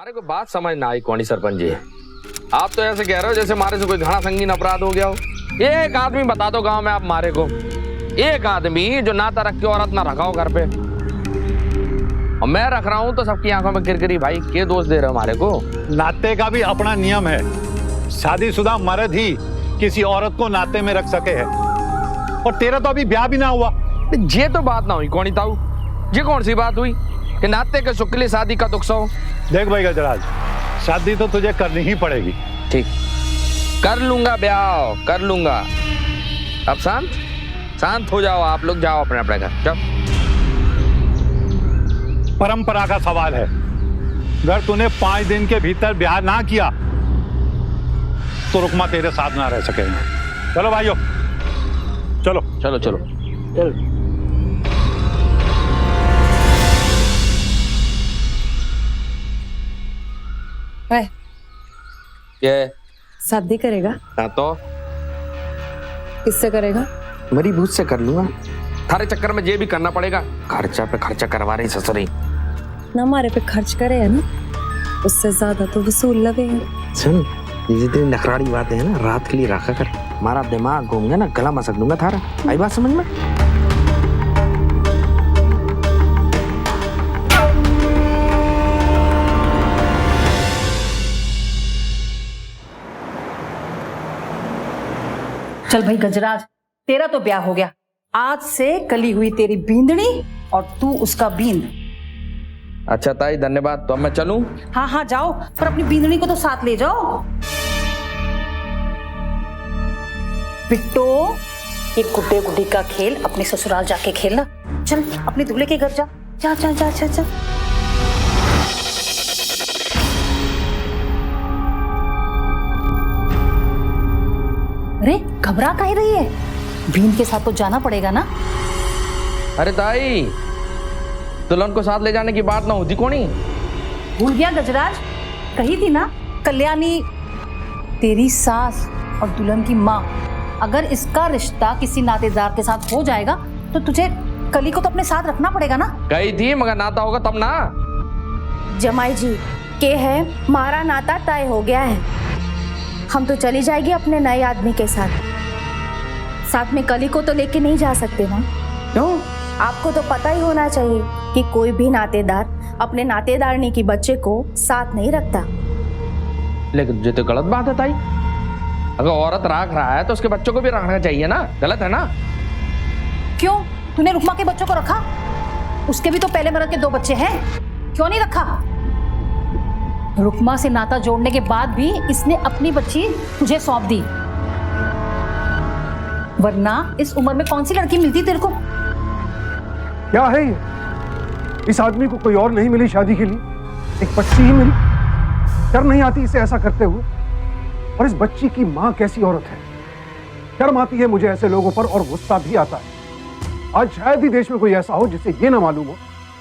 हमारे को बात समझ ना आई कौनी सरपंच जी। आप तो ऐसे कह रहे हो जैसे हमारे से कोई घना संगीन अपराध हो गया हो। एक आदमी बता दो गांव में आप मारे को, एक आदमी जो नाता रख के औरत ना रखा हो घर पे। और मैं रख रहा हूं तो सबकी आंखों में किरकिरी। भाई क्या दोष दे रहे हो हमारे को? नाते का भी अपना नियम है। शादीशुदा मर्द ही किसी औरत को नाते में रख सके है। और तेरा तो अभी ब्याह भी ना हुआ। ये तो बात ना हुई कौनी ताऊ, ये कौन सी बात हुई कि नाते के सुख के लिए शादी का दुख सहो? देख भाई गजराज, शादी तो तुझे करनी ही पड़ेगी। ठीक, कर लूंगा ब्याह, कर लूंगा। अब शांत हो जाओ, आप लोग जाओ अपने अपने घर जाओ। परंपरा का सवाल है। अगर तूने 5 दिन के भीतर ब्याह ना किया तो रुकमा तेरे साथ ना रह सकेंगे। चलो भाइयों, चलो चलो चलो चलो। ये शादी करेगा? हाँ तो किससे करेगा? मरी भूत से कर लूंगा। थारे चक्कर में ये भी करना पड़ेगा, खर्चा पे खर्चा करवा रही ससुरी। ना हमारे पे खर्च करे है ना, उससे ज्यादा तो वसूल लगे हैं। सुन, ये जितनी नखराड़ी बातें हैं ना रात के लिए रखा कर। हमारा दिमाग घूम गया ना, गला मसक दूंगा थारा। आई बात समझ में? चल भाई गजराज, तेरा तो ब्याह हो गया। आज से कली हुई तेरी बींदनी और तू उसका बींद। अच्छा ताई धन्यवाद। तो अब मैं चलूं? हाँ हाँ जाओ, पर अपनी बींदनी को तो साथ ले जाओ। बिट्टो, ये गुड्डे गुड्डी का खेल अपने ससुराल जाके खेलना। चल अपने दूल्हे के घर जा, जा जा जा जा, जा। अरे घबरा काहे रही है? बीन के साथ तो जाना पड़ेगा ना। अरे ताई, दुल्हन को साथ ले जाने की बात ना होती कोनी? भूल गया गजराज? कही थी ना कल्याणी तेरी सास और दुल्हन की माँ। अगर इसका रिश्ता किसी नातेदार के साथ हो जाएगा तो तुझे कली को तो अपने साथ रखना पड़ेगा ना। कही थी मगर नाता होगा तब ना। जमाई जी के है, हमारा नाता तय हो गया है। हम तो चली जाएगी अपने नए आदमी के साथ में कली को तो लेके नहीं जा सकते ना। क्यों? आपको तो पता ही होना चाहिए कि कोई भी नातेदार अपने नातेदारनी की बच्चे को साथ नहीं रखता। लेकिन ये तो गलत बात है ताई। अगर औरत रख रहा है तो उसके बच्चों को भी रखना चाहिए ना। गलत है ना? क्यों? तूने रुक्मा के बच्चों को रखा? उसके भी तो पहले मर्द के 2 बच्चे हैं, क्यों नहीं रखा? रुक्मा से नाता जोड़ने के बाद भी इसने अपनी बच्ची तुझे सौंप दी, वरना इस उम्र में कौन सी लड़की मिलती तेरे को? क्या है ये? इस आदमी को कोई और नहीं मिली शादी के लिए, एक बच्ची ही मिली। शर्म नहीं आती इसे ऐसा करते हुए? और इस बच्ची की मां कैसी औरत है? शर्म आती है मुझे ऐसे लोगों पर और गुस्सा भी आता है। आज शायद ही देश में कोई ऐसा हो जिसे ये ना मालूम हो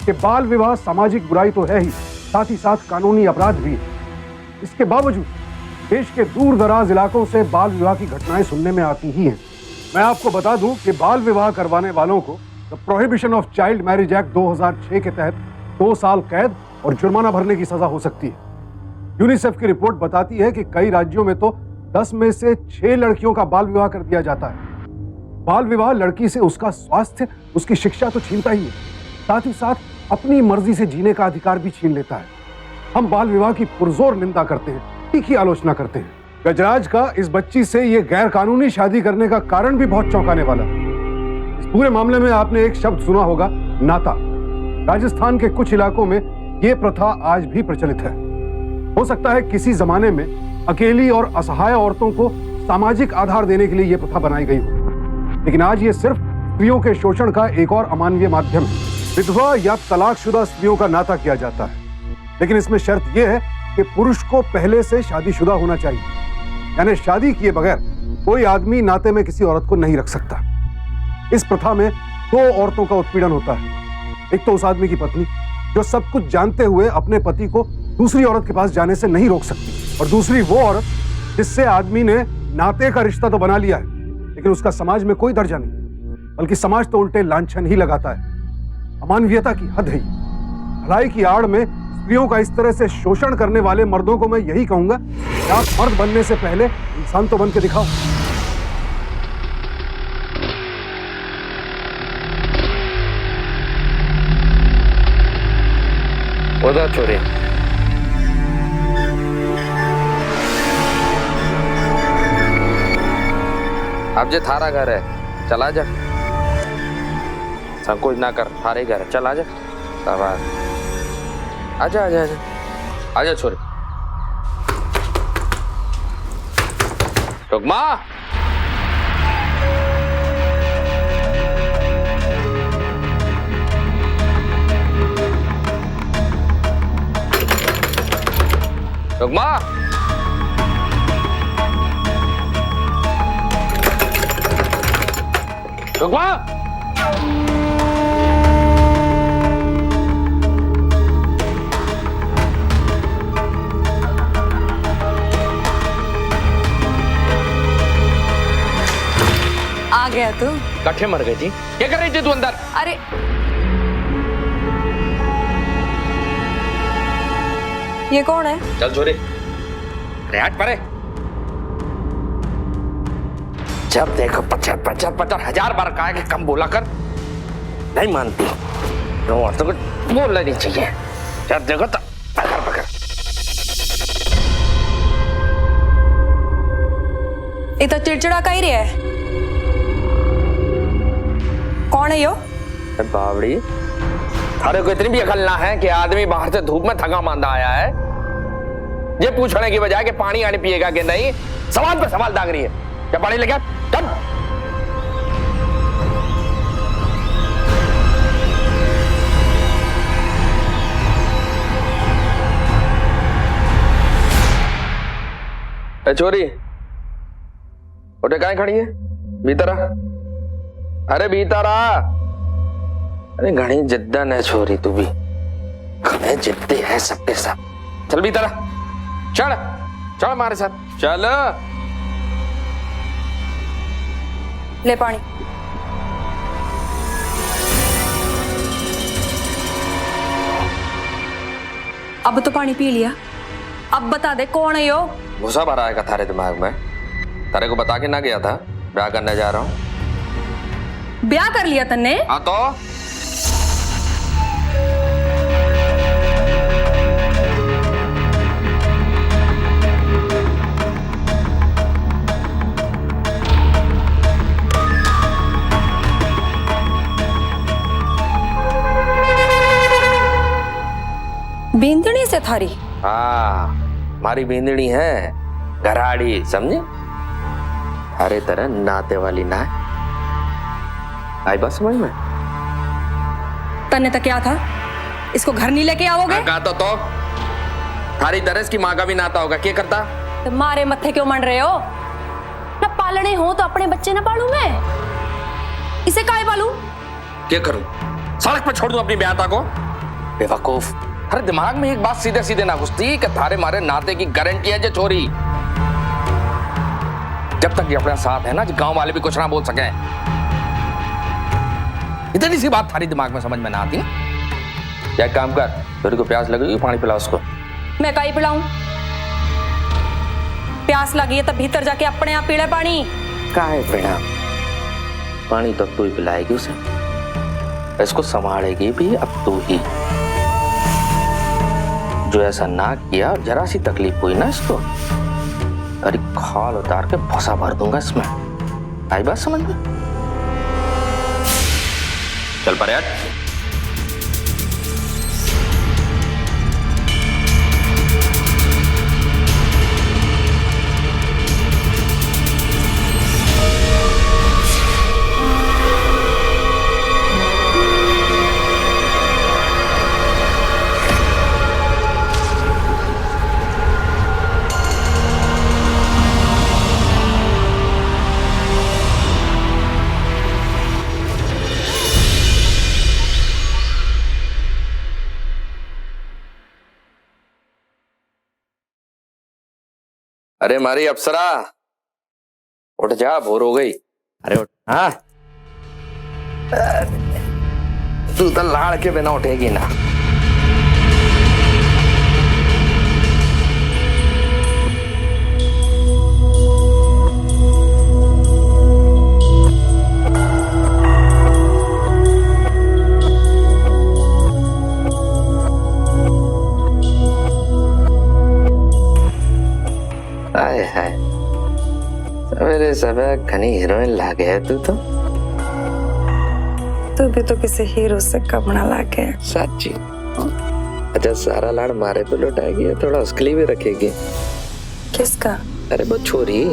कि बाल विवाह सामाजिक बुराई तो है ही, साथ ही साथ कानूनी अपराध भी है। इसके बावजूद देश के दूर दराज इलाकों से बाल विवाह की घटनाएं सुनने में आती ही हैं। मैं आपको बता दूं कि बाल विवाह करवाने वालों को the prohibition of child marriage act 2006 के तहत 2 साल कैद और जुर्माना भरने की सजा हो सकती है। यूनिसेफ की रिपोर्ट बताती है कि कई राज्यों में तो 10 में से 6 लड़कियों का बाल विवाह कर दिया जाता है। बाल विवाह लड़की से उसका स्वास्थ्य, उसकी शिक्षा तो छीनता ही है, साथ ही साथ अपनी मर्जी से जीने का अधिकार भी छीन लेता है। हम बाल विवाह की पुरजोर निंदा करते हैं, तीखी आलोचना करते हैं। गजराज का इस बच्ची से ये गैर कानूनी शादी करने का कारण भी बहुत चौंकाने वाला है। इस पूरे मामले में आपने एक शब्द सुना होगा, नाता। राजस्थान के कुछ इलाकों में ये प्रथा आज भी प्रचलित है। हो सकता है किसी जमाने में अकेली और असहाय औरतों को सामाजिक आधार देने के लिए यह प्रथा बनाई गई हो, लेकिन आज ये सिर्फ स्त्रियों के शोषण का एक और अमानवीय माध्यम है। विधवा या तलाकशुदा स्त्रियों का नाता किया जाता है, लेकिन इसमें शर्त यह है कि पुरुष को पहले से शादीशुदा होना चाहिए। यानी शादी किए बगैर कोई आदमी नाते में किसी औरत को नहीं रख सकता। इस प्रथा में 2 औरतों का उत्पीड़न होता है। एक तो उस आदमी की पत्नी जो सब कुछ जानते हुए अपने पति को दूसरी औरत के पास जाने से नहीं रोक सकती, और दूसरी वो औरत जिससे आदमी ने नाते का रिश्ता तो बना लिया है, लेकिन उसका समाज में कोई दर्जा नहीं, बल्कि समाज तो उल्टे लांछन ही लगाता है। अमानवीयता की हद है। भलाई की आड़ में स्त्रियों का इस तरह से शोषण करने वाले मर्दों को मैं यही कहूंगा कि आप मर्द बनने से पहले इंसान तो बन के दिखाओ। उधर छोरे, अब जे थारा घर है, चला जा, संकोच ना कर, थारे घर है, चल आजा, आजा आजा आजा आजा छोरे। रुकमा, रुकमा, रुकमा, आ गया तू। कट्ठे मर गई थी, क्या कर रही थी तू अंदर? अरे ये कौन है? चल छोरे, अरे हट परे। जब देखो 50,000 बार कहा कि कम बोला कर, नहीं मानती। तो औरतों को बोलना नहीं चाहिए। जब देखो तो पकड़ पकड़। ये तो चिड़चिड़ा का ही रहा है। कौन है यो? बावड़ी, थारे को इतनी भी अकल ना है कि आदमी बाहर से धूप में थका मांदा आया है, ये पूछने की बजाय कि पानी आने पिएगा कि नहीं, सवाल पे सवाल दाग रही है। क्या पानी लेके चल। छोरी उठे कहाँ खड़ी है? भीतर आ। अरे भीतर आ। अरे घनी जिद्दन है छोरी, तू भी घने जिद्दी है सबके सब। चल भीतर आ, चढ़ चढ़ हमारे साथ चल। ले पानी। अब तो पानी पी लिया, अब बता दे कौन है यो? गुस्सा भरा है थारे दिमाग में? तारे को बता के ना गया था ब्याह करने जा रहा हूँ। ब्याह कर लिया तन्ने? हाँ तो बींदनी से थारी? हाँ, हमारी बींदड़ी है घराड़ी, समझे? हरे तरह नाते वाली ना आई बात समझ में? तन्ने तो क्या था, इसको घर नहीं लेके आओगे? कहा तो थारी तरह इसकी माँ का भी नाता होगा, क्या करता? तो मारे मत्थे क्यों मन रहे हो? ना पालने हो तो अपने बच्चे ना पालू मैं, इसे काहे पालू? क्या करूं? सड़क पर छोड़ दूं अपनी ब्याहता को? बेवकूफ, अरे दिमाग में एक बात सीधे सीधे ना घुसती कि थारे मारे नाते की गारंटी है जो चोरी। जब तक ये अपने साथ है ना, गांव वाले भी कुछ ना बोल सके। इतनी सी बात थारी दिमाग में समझ में ना आती ना? क्या काम कर, चोरी को प्यास लगेगी, पानी पिला उसको। मैं काहे पिलाऊं? प्यास लगी है तब भीतर जाके अपने आप पीले पानी। काहे पीना? पानी तो तू ही पिलाएगी उसे, इसको संभालेगी भी अब तू ही। जो ऐसा ना किया, जरा सी तकलीफ हुई ना इसको, अरे खाल उतार के भसा भर दूंगा इसमें। आई बात समझ में? चल पर यार। अरे मारी अप्सरा, उठ जा, भोर हो गई। अरे उठ। हाँ, तू तो लाड़ के बिना उठेगी ना। हाय हाय, सवेरे सवेरे घनी हीरोइन लागे है तू तू भी तो किसी हीरो से कपड़ा लाके। सच्ची। अच्छा सारा लाड़ मारे पे लौटाएगी या थोड़ा उसके लिए भी रखेगी? किसका? अरे वो छोरी।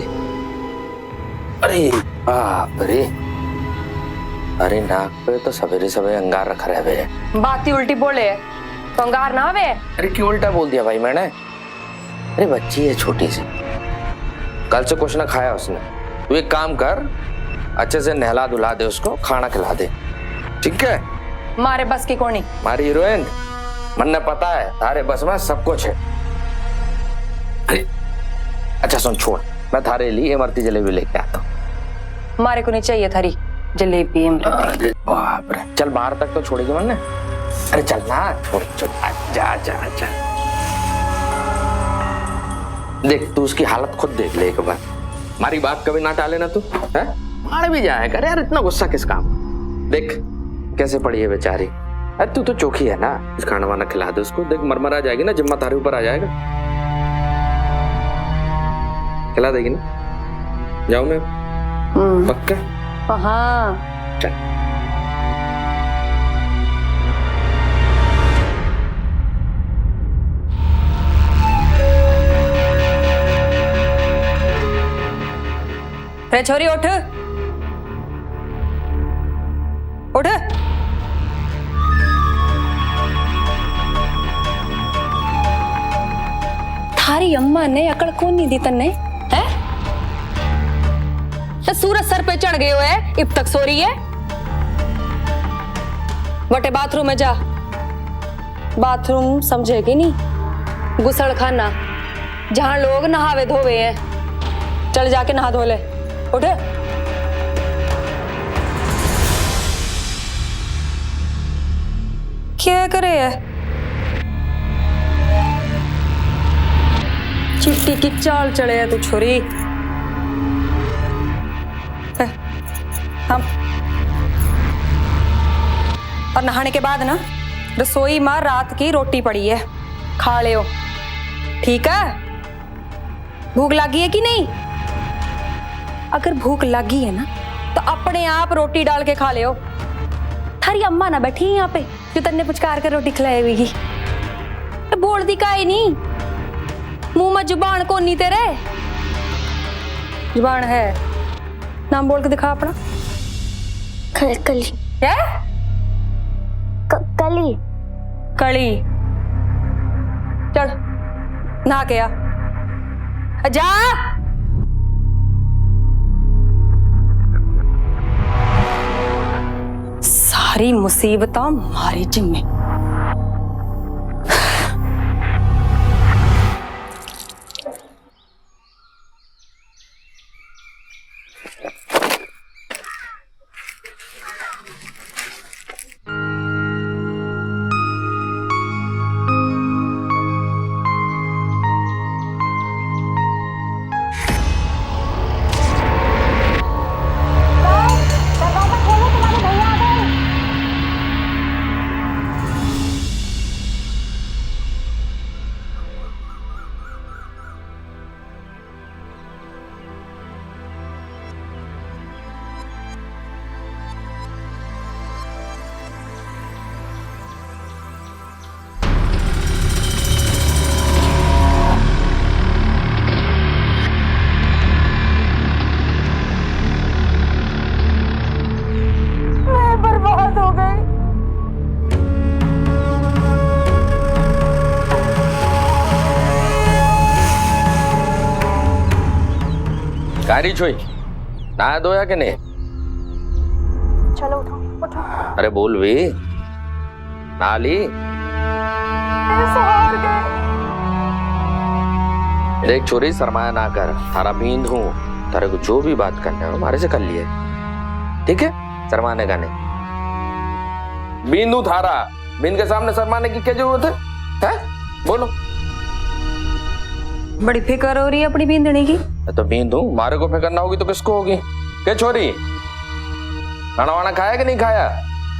अरे बाप रे, अरे नाक पे तो सवेरे सवेरे अंगार रख रहे हैं। बात ही उल्टी बोले तो अंगार ना वे। अरे क्यों उल्टा बोल दिया भाई मैंने? अरे बच्ची है छोटी सी, कल से कुछ ना खाया उसने। तू एक काम कर, अच्छे से नहला धुला दे उसको, खाना खिला दे, ठीक है? मारे बस की कोनी। हमारी हीरोइन, मन ने पता है थारे बस में सब कुछ है। अरे अच्छा सुन, छोड़, मैं थारे लिए इमरती जलेबी लेके आता हूँ। मारे को नहीं चाहिए थारी जलेबी अरे बाप रे, चल बाहर तक तो छोड़ेगी मन ने। अरे चल ना, छोड़ छोड़, जा जा जा। देख तू उसकी हालत खुद देख ले एक बार, हमारी बात कभी ना टाले ना तू, है? मार भी जाए कर यार, इतना गुस्सा किस काम? देख कैसे पड़ी है बेचारी। अरे तू तो चौकी है ना, खाना वाना खिला दे उसको, देख मरमर आ जाएगी ना, जिम्मा तारे ऊपर आ जाएगा। खिला देगी ना? जाऊं मैं पक्का? हाँ चल। रे छोरी उठ उठ। थारी अम्मा ने अकड़ कौन नहीं दी तन्ने, है? तो सूरज सर पे चढ़ गए है, अब तक सो रही है। बटे बाथरूम में जा। बाथरूम समझेगी नहीं, गुसल खाना जहां लोग नहावे धोवे हैं। चल जाके नहा धो ले, उठ। क्या करे है? चिट्टी की चाल चढ़े है तू छोरी। हम और नहाने के बाद ना रसोई में रात की रोटी पड़ी है, खा ले, ठीक है? भूख लगी है कि नहीं? अगर भूख लगी है ना तो अपने आप रोटी डाल के खा ले। थारी अम्मा ना बैठी है यहाँ पे जो तन्ने पुचकार कर रोटी खिलाएगी। बोल दी का नहीं, मुंह में जुबान को नहीं तेरे? जुबान है, नाम बोल के दिखा अपना। कली। क्या? कली। कली। चल नहा के आ जा। सारी मुसीबत हमारी जिम्मे। कारी छुई नहा धोया कि नहीं? चलो उठो उठो। अरे बोल भी, नहा ली? देख छोरी, शर्माया ना कर, थारा बींद हूँ, थारे को जो भी बात करना है हमारे से कर लिए, ठीक है? शर्माने का नहीं। बींद हूँ थारा, बींद के सामने शर्माने की क्या जरूरत है? बोलो। बड़ी फिक्र हो रही है अपनी बींदनी की। तो बींद हूँ, मारे को फिक्र ना होगी तो किसको होगी? क्या छोरी, खाना वाना खाया कि नहीं खाया?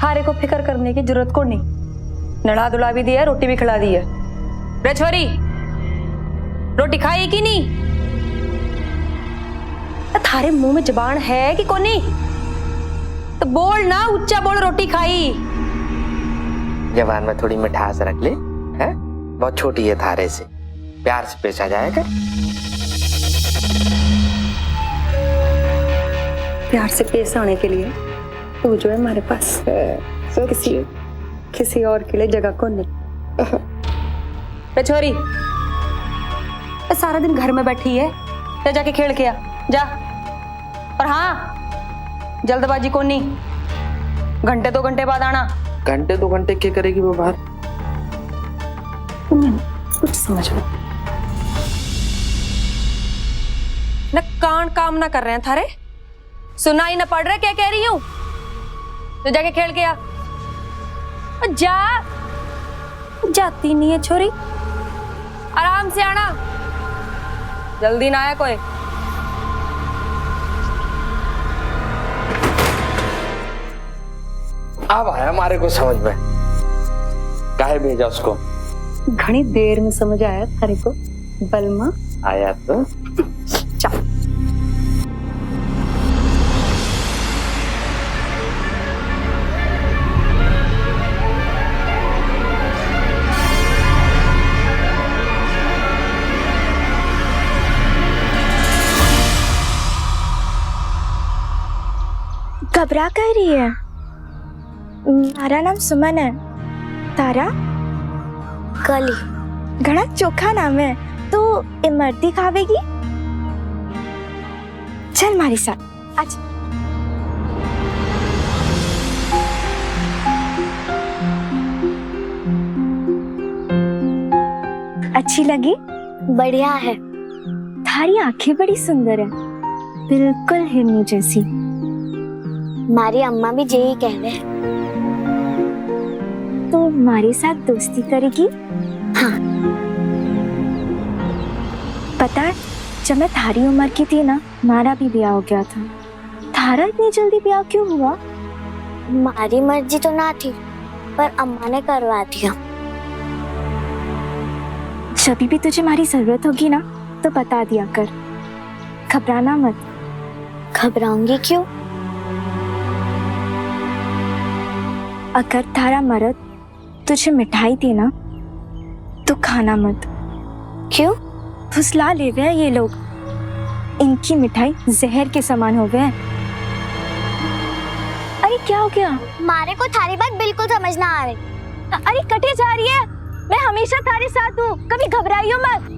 हारे को फिक्र करने की जरूरत को नहीं, नड़ा धुला भी दिया है, रोटी भी खिला दी है। रे छोरी, रोटी खाई कि नहीं? थारे मुंह में जबान है कि कोनी? तो बोल ना, ऊंचा बोल। रोटी खाई जबान में थोड़ी मिठास रख ले, है? बहुत छोटी है थारे से, प्यार से पेश आ जाएगा। प्यार से पेश आने के लिए तू जो है हमारे पास किसी और के लिए जगह को नहीं। छोरी सारा दिन घर में बैठी है, तो जाके खेल के आ जा। और हाँ, जल्दबाजी को नहीं, घंटे 2 घंटे बाद आना। घंटे 2 घंटे क्या करेगी वो बाहर? कुछ समझ में न, कान काम ना कर रहे हैं थारे, सुनाई ना पड़ रहा क्या कह रही हूं? तो जाके खेल के आ। जा, जाती नहीं है छोरी, आराम से आना, जल्दी ना आया कोई। अब आया हमारे को समझ में, काहे भेजा उसको? घनी देर में समझ आया थारे को बलमा। आया तो चल। घबरा कर रही है? मारा नाम सुमन है। तारा कली घना चोखा नाम है। तू इमरती खावेगी? चल हमारे साथ आज। अच्छी लगी? बढ़िया है। थारी आंखें बड़ी सुंदर है, बिल्कुल हिरनी जैसी। हमारी अम्मा भी यही कह रहे हैं। तो हमारे साथ दोस्ती करेगी? हाँ। पता है, जब मैं थारी उम्र की थी ना, हमारा भी ब्याह हो गया था। थारा इतनी जल्दी ब्याह क्यों हुआ? हमारी मर्जी तो ना थी, पर अम्मा ने करवा दिया। जब भी तुझे हमारी जरूरत होगी ना, तो बता दिया कर, घबराना मत। घबराऊंगी क्यों? अगर थारा मर्द तुझे मिठाई दी ना, तो खाना मत। क्यों? फुसला ले गए ये लोग, इनकी मिठाई जहर के समान हो गए। अरे क्या हो गया? मारे को थारी बात बिल्कुल समझ ना आ रही। अरे कटे जा रही है, मैं हमेशा थारे साथ हूँ, कभी घबराइयो मत।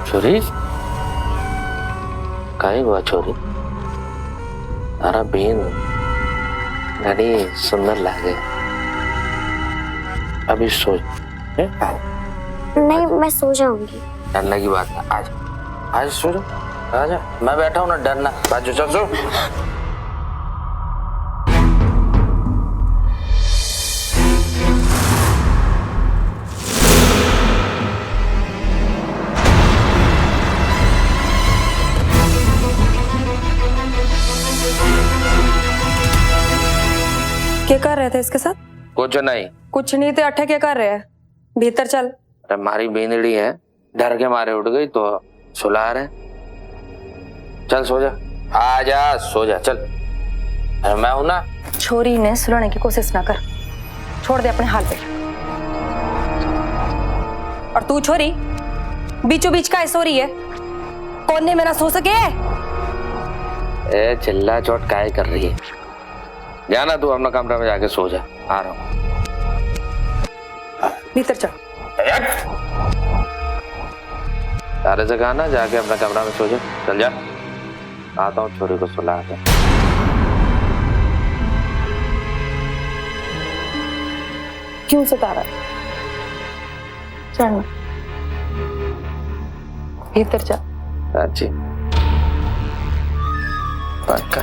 छोरी काहे हुआ? छोरी तारा बेन घड़ी सुंदर लागे, अभी सोच। नहीं, मैं सो जाऊंगी। डरने की बात है, आज आज सो जा, आजा, मैं बैठा हूँ ना, डरना। बाजू चल सो। क्या कर रहे थे इसके साथ? कुछ नहीं। कुछ नहीं तो अठे क्या कर रहे हैं? भीतर चल। अरे हमारी बेंदड़ी है, डर के मारे उठ गई तो सुला रहे। चल सो जा, आजा सो जा, चल। अरे मैं हूं ना। छोरी ने सुलाने की कोशिश ना कर, छोड़ दे अपने हाल पे। और तू छोरी बीचों बीच का सो रही है, कोने में ना सो सके। ए चिल्ला चोट काय कर रही है? जाना तू अपना कमरा में जाके सो जा, आ रहा हूँ। भीतर चल। सारे से कहा ना जाके अपना कमरा में सो जा, चल जा। आता हूँ, छोरी को सुला आता। क्यों सता रहा है? चल भीतर चल। अच्छी पक्का।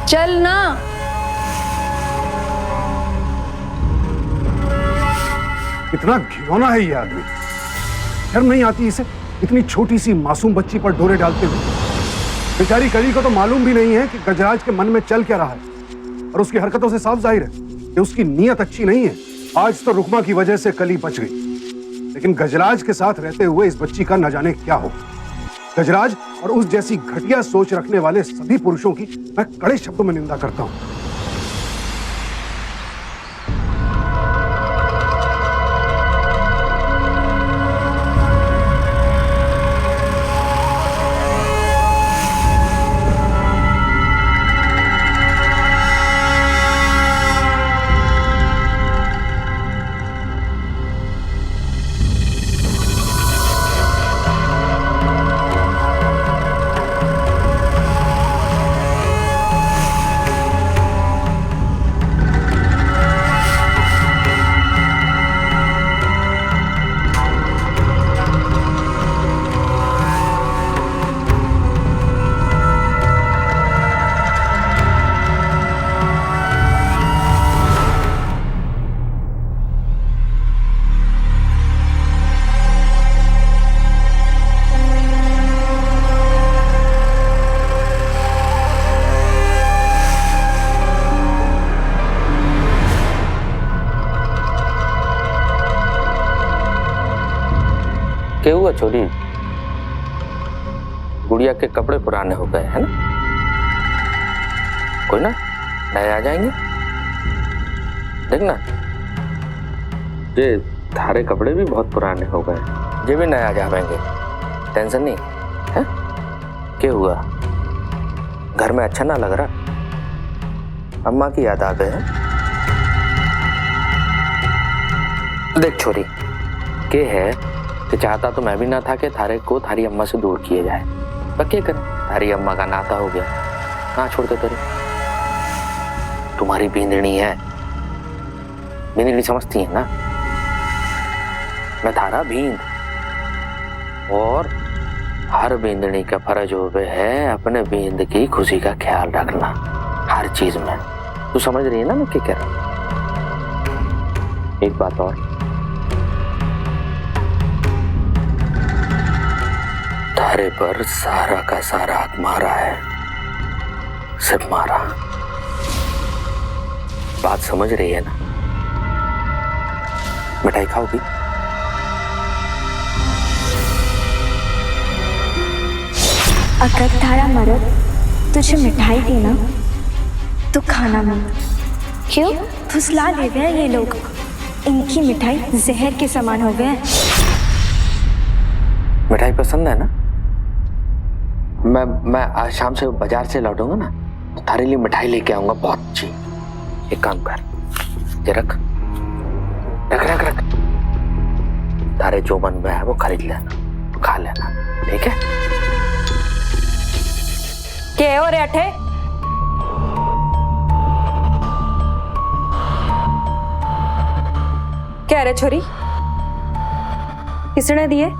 चल ना। इतना घिनौना है ये आदमी, शर्म नहीं आती इसे इतनी छोटी सी मासूम बच्ची पर डोरे डालते हुए। बेचारी कली को तो मालूम भी नहीं है कि गजराज के मन में चल क्या रहा है, और उसकी हरकतों से साफ जाहिर है कि उसकी नीयत अच्छी नहीं है। आज तो रुकमा की वजह से कली बच गई, लेकिन गजराज के साथ रहते हुए इस बच्ची का न जाने क्या हो। गजराज और उस जैसी घटिया सोच रखने वाले सभी पुरुषों की मैं कड़े शब्दों में निंदा करता हूं। क्या हुआ छोरी? गुड़िया के कपड़े पुराने हो गए है ना? कोई ना, नए आ जाएंगे। देखना, ये थारे कपड़े भी बहुत पुराने हो गए, ये भी नए आ जाएंगे। टेंशन नहीं है। क्या हुआ? घर में अच्छा ना लग रहा? अम्मा की याद आ गए हैं? देख छोरी, के है कि चाहता तो मैं भी ना था कि थारे को थारी अम्मा से दूर किए जाए, पर क्या करें, थारी अम्मा का नाता हो गया, कहाँ छोड़ते तेरे। तुम्हारी बींदनी है, बींदनी समझती है ना? मैं थारा बींद, और हर बींदनी का फर्ज हो गया है अपने बींद की खुशी का ख्याल रखना हर चीज में। तू समझ रही है ना मैं क्या कह रहा हूं? एक बात और, थारे पर सारा का सारा हक मारा है, सिर्फ मारा। बात समझ रही है ना? मिठाई खाओगी? अगर तारा मर्द तुझे मिठाई दी ना तो खाना मत। क्यों? फुसला ले गए ये लोग, इनकी मिठाई जहर के समान हो गए। मिठाई पसंद है ना? मैं आज शाम से बाजार से लौटूंगा ना, तो थारे लिए मिठाई लेके आऊंगा बहुत अच्छी। एक काम कर, ये रख रख रख रख, थारे जो मन में है वो खरीद लेना, खा लेना, ठीक है? क्या हो रे अठे? क्या रे छोरी, किसने दिए?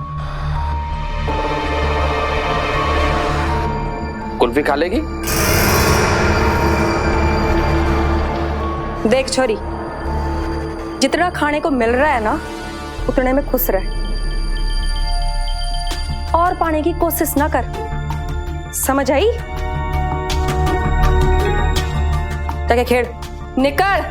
कुल्फी खा लेगी? देख छोरी, जितना खाने को मिल रहा है ना उतने में खुश रह, और पाने की कोशिश ना कर, समझ आई? जाके खेल, निकल।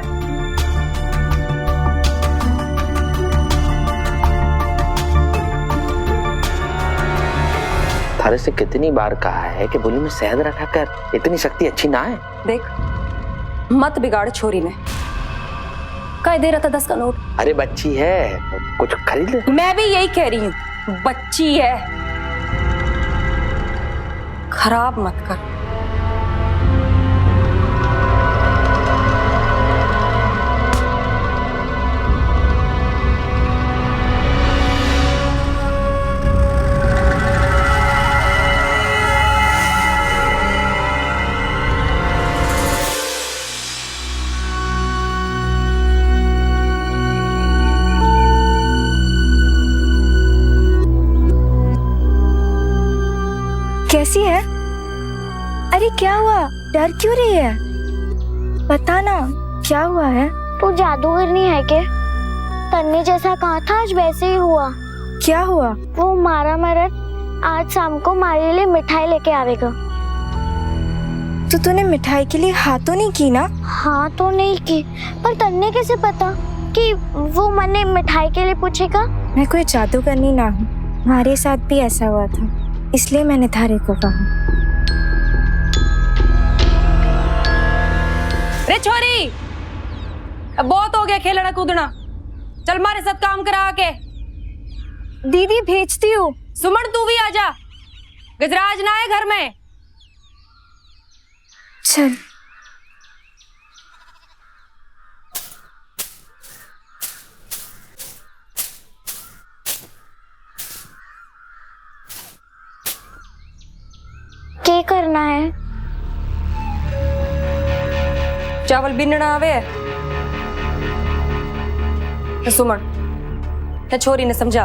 थारे से कितनी बार कहा है कि बोली में शहद रखा कर, इतनी शक्ति अच्छी ना है। देख मत बिगाड़ छोरी ने। काय दे रहा था 10 का नोट? अरे बच्ची है, कुछ खरीद ले। मैं भी यही कह रही हूँ, बच्ची है, खराब मत कर। कैसी है? अरे क्या हुआ? डर क्यों रही है? बता ना, क्या हुआ है? तू जादूगर नहीं है क्या? तन्ने जैसा कहा था आज वैसे ही हुआ। क्या हुआ? वो मारा मरद आज शाम को हमारे लिए मिठाई लेके आवेगा। तो तूने मिठाई के लिए हाँ तो नहीं की ना? हाँ तो नहीं की, पर तन्ने कैसे पता कि वो मने मिठाई के लिए पूछेगा? मैं कोई जादूगरनी ना हूँ, हमारे साथ भी ऐसा हुआ था, इसलिए मैंने थारे को कहा। रे छोरी, अब बहुत हो गया खेलना कूदना, चल हमारे साथ काम करा आके। दीदी भेजती हूँ। सुमन तू भी आजा, गजराज ना है घर में। चल। क्या करना है? चावल बिनना आवे। सुमन, ये छोरी ने समझा,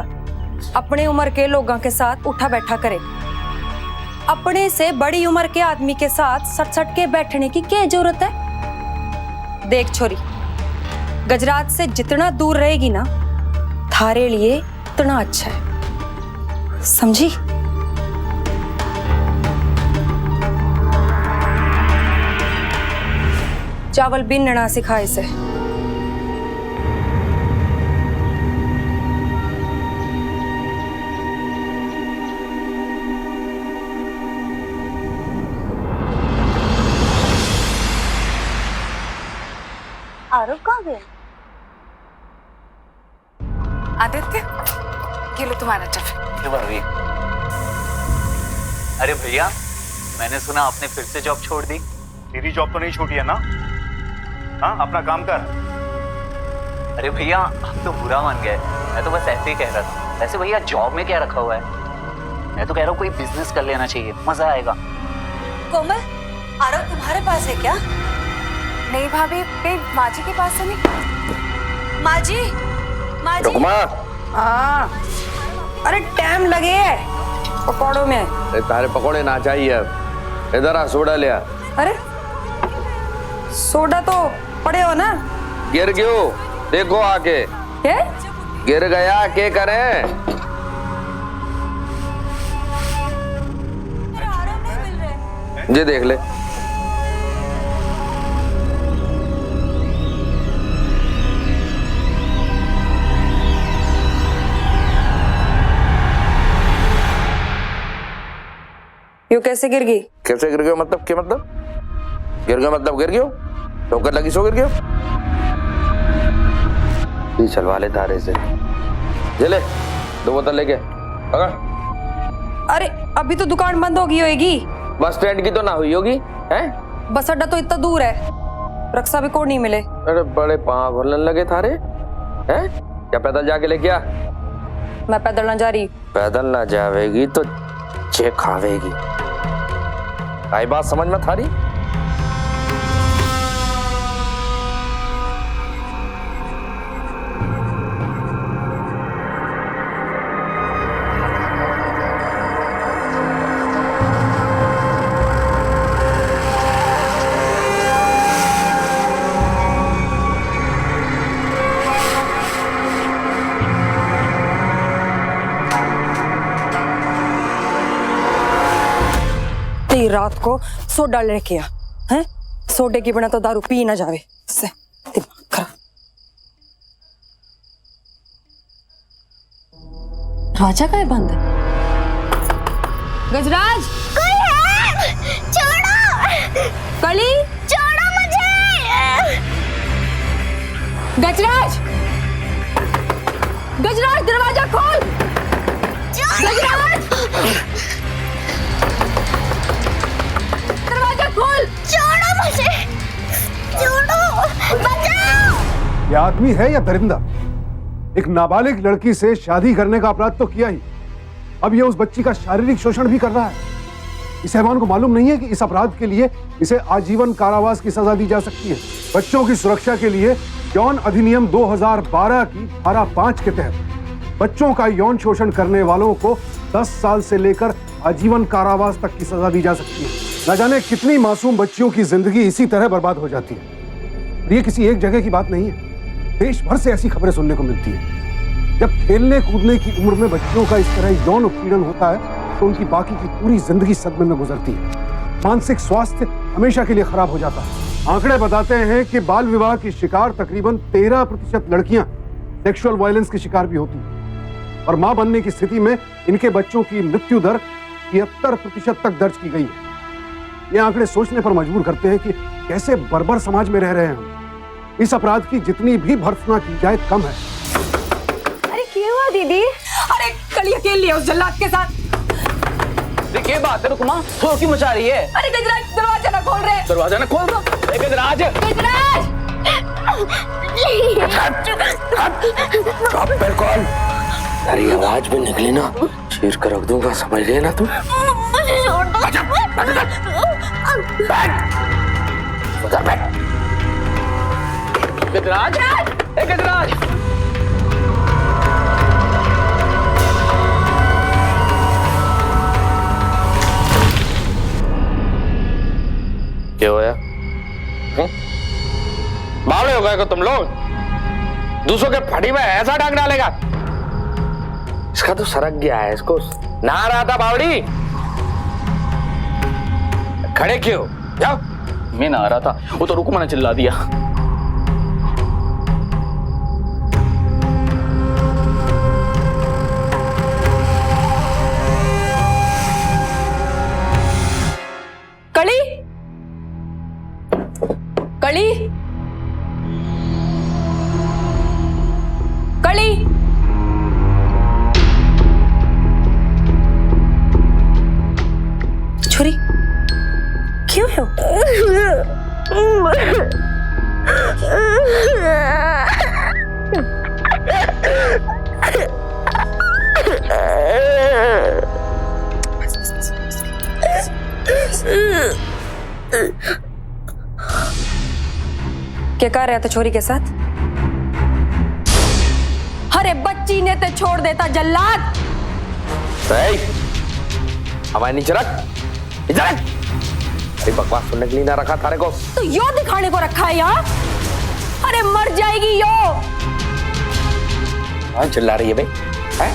अपने उम्र के लोगों के साथ उठा बैठा करे, अपने से बड़ी उम्र के आदमी के साथ सट सट के बैठने की क्या जरूरत है? देख छोरी, गजराज से जितना दूर रहेगी ना, थारे लिए उतना अच्छा है, समझी? चावल बिनना सिखा इसे। आरव कहाँ गए? आदित्य, ये लो तुम्हारा टिफिन। अरे भैया, मैंने सुना आपने फिर से जॉब छोड़ दी। तेरी जॉब तो नहीं छूटी है ना? हाँ, अपना काम कर। अरे भैया, आप तो बुरा मान गए, मैं तो बस ऐसे ही कह रहा था। वैसे भैया जॉब में क्या रखा हुआ है? मैं तो कह रहा हूँ कोई बिजनेस कर लेना चाहिए, मजा आएगा। कोमल, आरव तुम्हारे पास है क्या? नहीं भाभी, मेरी माँ जी के पास है। नहीं माँ जी, माँ जी। रुकमा। हाँ, अरे टाइम लगे पकौड़ों में। अरे तारे पकौड़े ना चाहिए, इधर आ, सोडा ले आ। अरे सोडा तो पड़े हो ना? गिर क्यों? देखो आके। क्या? गिर गया, क्या करें? जी देख ले। यू कैसे गिर गई? कैसे गिर गयो मतलब? क्या मतलब? गिर गयो मतलब गिर गयो, ठोकर लगी सो गिर गयो। ये चलवा ले तारे से। ये ले 2 बोतल लेके पकड़। अरे अभी तो दुकान बंद होगी होगी। बस स्टैंड की तो ना हुई होगी हैं? बस अड्डा तो इतना दूर है, रक्षा भी को नहीं मिले। अरे बड़े पाँव घुलने लगे थारे हैं? क्या पैदल जाके लेके आ? मैं पैदल ना जा रही। पैदल ना जावेगी तो चे खावेगी। आई बात समझ में थारी? रात को सोडा लेके आ, हैं? सोडे की बिना तो दारू पी ना जावे, से दिमाग खराब। दरवाजा का है बंद? गजराज, कोई है? छोड़ो, कली, छोड़ो मुझे। गजराज, गजराज दरवाजा खोल। गजराज, दरवाजा खोल। छोड़ो मुझे, छोड़ो, बचाओ। ये आदमी है या दरिंदा? एक नाबालिग लड़की से शादी करने का अपराध तो किया ही, अब ये उस बच्ची का शारीरिक शोषण भी कर रहा है। इस हैवान को मालूम नहीं है कि इस अपराध के लिए इसे आजीवन कारावास की सजा दी जा सकती है। बच्चों की सुरक्षा के लिए यौन अधिनियम 2012 की धारा 5 के तहत बच्चों का यौन शोषण करने वालों को 10 साल से लेकर आजीवन कारावास तक की सजा दी जा सकती है। न जाने कितनी मासूम बच्चियों की जिंदगी इसी तरह बर्बाद हो जाती है। ये किसी एक जगह की बात नहीं है, देश भर से ऐसी खबरें सुनने को मिलती है। जब खेलने कूदने की उम्र में बच्चों का इस तरह यौन उत्पीड़न होता है तो उनकी बाकी की पूरी जिंदगी सदमे में गुजरती है। मानसिक स्वास्थ्य हमेशा के लिए खराब हो जाता है। आंकड़े बताते हैं कि बाल विवाह की शिकार तकरीबन 13% लड़कियां सेक्सुअल वायलेंस की शिकार भी होती हैं और मां बनने की स्थिति में इनके बच्चों की मृत्यु दर 73% तक दर्ज की गई है। ये आंकड़े सोचने पर मजबूर करते हैं कि कैसे बर्बर समाज में रह रहे हैं हम। इस अपराध की जितनी भी भर्त्सना की जाए कम है। अरे क्या हुआ दीदी? अरे कली अकेले लिया उस जल्लाद के साथ। क्या बात है रुकमा, तो क्यों मचा रही है? अरे गजराज दरवाजा ना खोल रहे। दरवाजा ना खोल रहा। गजराज, गजराज, बिल्कुल तेरी आवाज भी निकली ना, चीर कर रख दूंगा, समझ लिया ना तू? मुझे छोड़ दो। उधर बैठ। गजराज, गजराज, क्या होया? बावड़े हो गए को तुम लोग? दूसरों के फटी में ऐसा डांग डालेगा? इसका तो सरक गया है, इसको नहा रहा था बावड़ी। खड़े क्यों? जाओ। मैं नहा रहा था, वो तो रुकमा ने चिल्ला दिया। कली, कली, कली, छुरी क्यों है? क्या कर रहा था छोरी के साथ? अरे बच्ची ने तो छोड़ देता जल्लाद। हमारे नीचे रख, इधर रख। अरे बकवास सुनने के लिए ना रखा थारे को। तो यो दिखाने को रखा है यहाँ? अरे मर जाएगी यो। हाँ चिल्ला रही है भाई, है?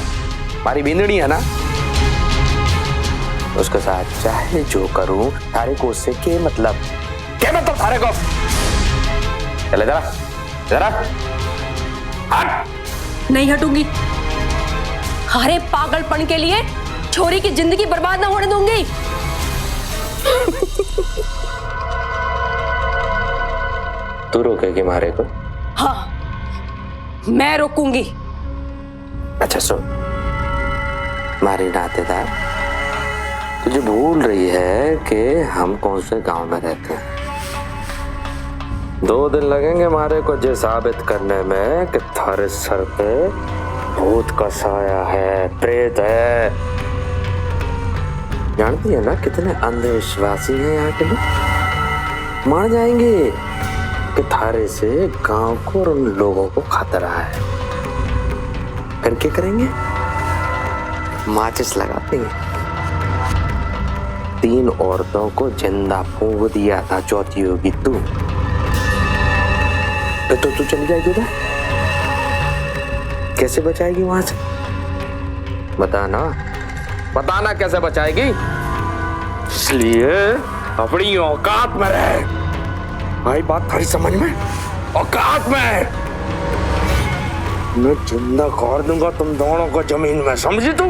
हमारी बिंदड़ी है ना, उसके साथ चाहे जो करूं थारे को उससे क्या मतलब? क्या मतलब थारे को? चले जरा जरा हट। नहीं हटूंगी। अरे पागलपन के लिए छोरी की जिंदगी बर्बाद ना होने दूंगी। तू रोकेगी मारे को? हाँ मैं रोकूंगी। अच्छा सुन, मारी नातेदार तुझे भूल रही है कि हम कौन से गांव में रहते हैं। 2 दिन लगेंगे मारे को ये साबित करने में कि थारे सर पे भूत का साया है, प्रेत है। जानती है ना कितने अंधविश्वासी हैं यहाँ के लोग। मान जाएंगे कि थारे से गांव को और उन लोगों को खतरा है। फिर क्या करेंगे? माचिस लगा देंगे। 3 औरतों को जिंदा फूंक दिया था, चौथी होगी तू। तो तू चली जाएगी उधर? कैसे बचाएगी वहां से? बताना, बताना कैसे बचाएगी? इसलिए अपनी औकात में रहे। भाई बात थोड़ी समझ में? औकात में। मैं जिंदा कर दूंगा तुम दोनों को जमीन में, समझी तू?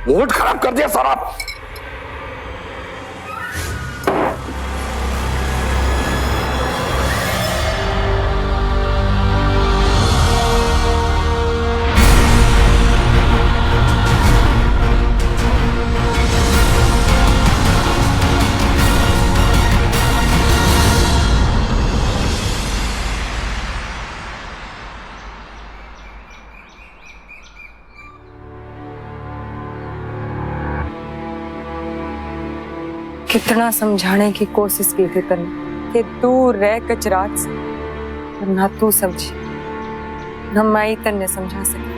मूड खराब कर दिया सारा। कितना समझाने की कोशिश की थी तन्ने कि दूर रह गजराज से, पर ना तू समझी ना मैं ही तन्ने समझा सकी।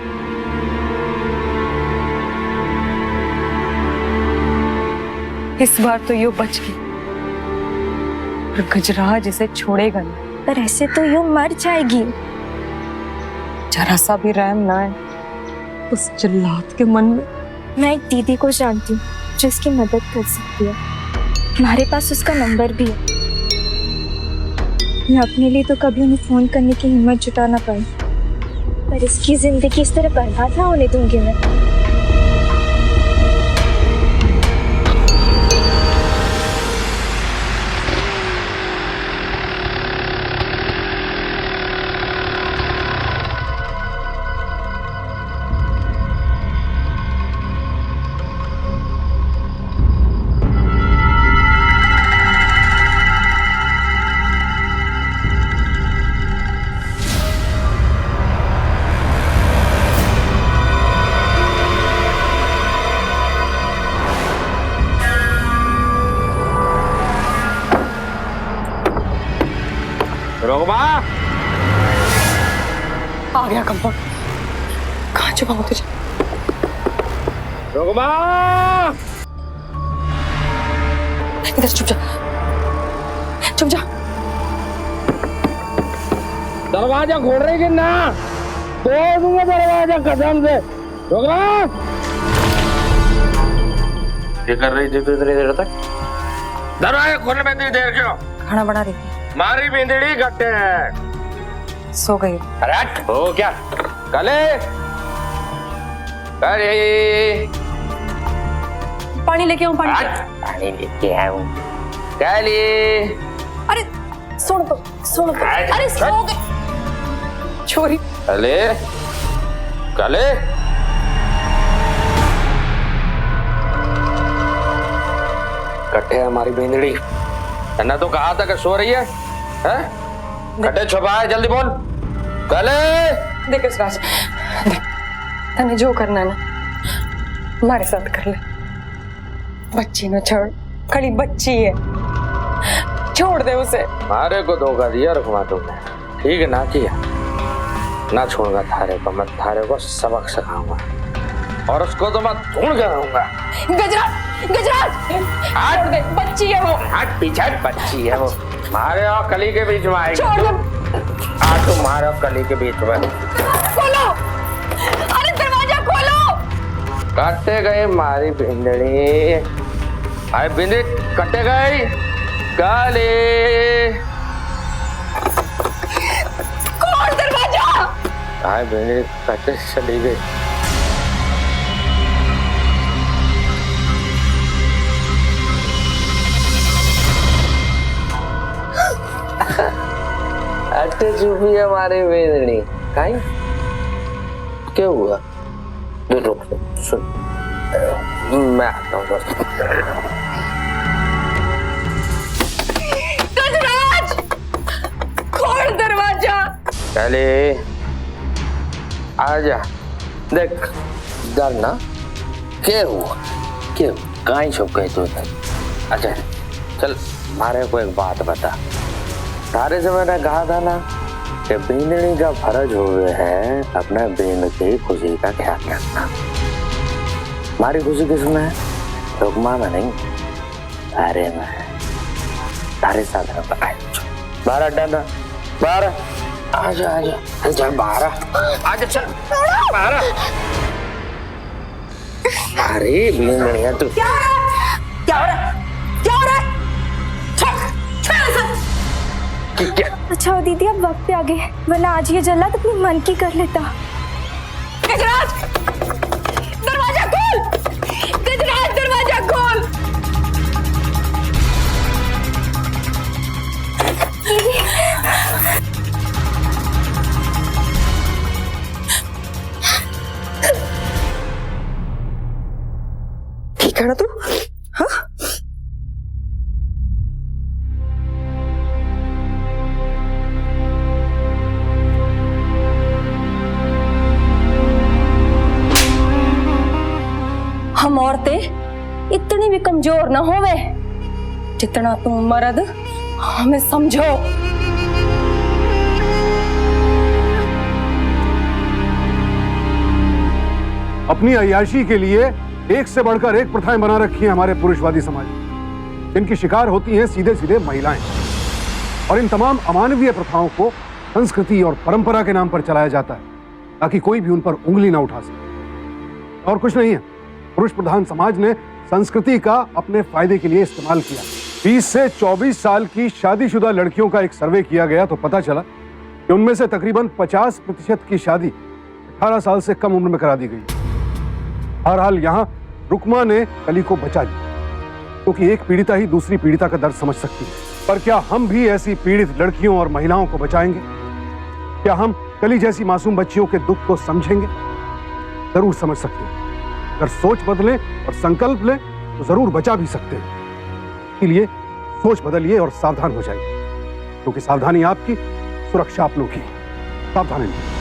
इस बार तो यू बच गई, पर गजराज इसे छोड़ेगा नहीं। पर ऐसे तो यूं मर जाएगी। जरा सा भी रहम ना है उस जल्लाद के मन में। मैं एक दीदी को जानती हूँ जो इसकी मदद कर सकती है। हमारे पास उसका नंबर भी है। मैं अपने लिए तो कभी उन्हें फोन करने की हिम्मत जुटा ना पाई, पर इसकी जिंदगी इस तरह बर्बाद ना होने दूंगी मैं। रोगमा आ गया कंपाउंड। कहाँ छुपाऊं तुझे? रोगमा इधर चुप जा, चुप जा। दरवाजा खोल रही कि ना? तोड़ दूंगा दरवाजा कसम से। रोगमा ये कर रही थी तो इतनी देर तक? दरवाजा खोलने में इतनी देर क्यों? खाना बना रही थी। मारी बिंदड़ी गट्टे सो गई। अरे हो क्या कले? अरे पानी लेके आऊं? पानी लेके आऊं कले? अरे सुन तो। अरे सो गई छोरी। कले कले कट्टे हमारी बिंदड़ी। मैंने तो कहा था कि सो रही है, कट्टे छुपा है, जल्दी बोल। कले देख राज, देख तने जो करना है ना हमारे साथ कर ले। बच्ची न छोड़, खड़ी बच्ची है, छोड़ दे उसे। मारे को धोखा दिया रुकमा तुमने, ठीक है ना किया ना। छोड़ूंगा थारे को, मैं थारे को सबक सिखाऊंगा और उसको तो मैं ढूंढ कर रहूंगा। गजराज छोड़ दे, बच्ची है वो। हट पीछे, बच्ची है वो। मारे और कली के बीच में आएगी। छोड़ दे। आज तुम मारे और कली के बीच में। खोलो, अरे दरवाजा खोलो। कटे गए मारी भिंडड़ी। अरे भिंडड़ी कटे गई। काले खोल दरवाजा। अरे भिंडड़ी कटे चली गई। अट्टे चुपी हमारी भिंडड़ी कहीं क्या हुआ? रुक सुन, मैं आता हूँ। गजराज खोल दरवाजा। चले आजा। देख डर ना, क्या हुआ? क्यों कहीं छुप गई तू? अच्छा चल, मारे को एक बात बता। तारे से मैंने कहा था ना कि बिंदड़ी का फर्ज हो गया है अपना बिंद की खुशी का ख्याल रखना। हमारी खुशी किसमें है? रुकमा में नहीं, तारे में है। तारे साथ बारह डना, बारह आजा आजा चल, बारह आजा चल, बारह। अरे बिंदड़िया तू क्या हो रहा है? अच्छा दीदी, अब वक्त पे आ गए, वरना आज ये जल्लाद अपनी मन की कर लेता। गजराज दरवाजा खोल। कहना तू? हाँ? हम औरतें इतनी भी कमजोर ना होवे जितना तुम मर्द हमें समझो। अपनी अय्याशी के लिए एक से बढ़कर एक प्रथाएं बना रखी हैं हमारे पुरुषवादी समाज में, जिनकी शिकार होती हैं सीधे सीधे महिलाएं। और इन तमाम अमानवीय प्रथाओं को संस्कृति और परंपरा के नाम पर चलाया जाता है ताकि कोई भी उन पर उंगली ना उठा सके। और कुछ नहीं है, पुरुष प्रधान समाज ने संस्कृति का अपने फायदे के लिए इस्तेमाल किया। 20 से 24 साल की शादीशुदा लड़कियों का एक सर्वे किया गया तो पता चला कि उनमें से तकरीबन 50% की शादी 18 साल से कम उम्र में करा दी गई। बहरहाल यहाँ रुकमा ने कली को बचा लिया, क्योंकि एक पीड़िता ही दूसरी पीड़िता का दर्द समझ सकती है। पर क्या हम भी ऐसी पीड़ित लड़कियों और महिलाओं को बचाएंगे? क्या हम कली जैसी मासूम बच्चियों के दुख को समझेंगे? जरूर समझ सकते हैं। अगर सोच बदलें और संकल्प लें तो जरूर बचा भी सकते हैं। इसलिए सोच बदलिए और सावधान हो जाइए, क्योंकि सावधानी आपकी, सुरक्षा आप लोग की। सावधान रहिए।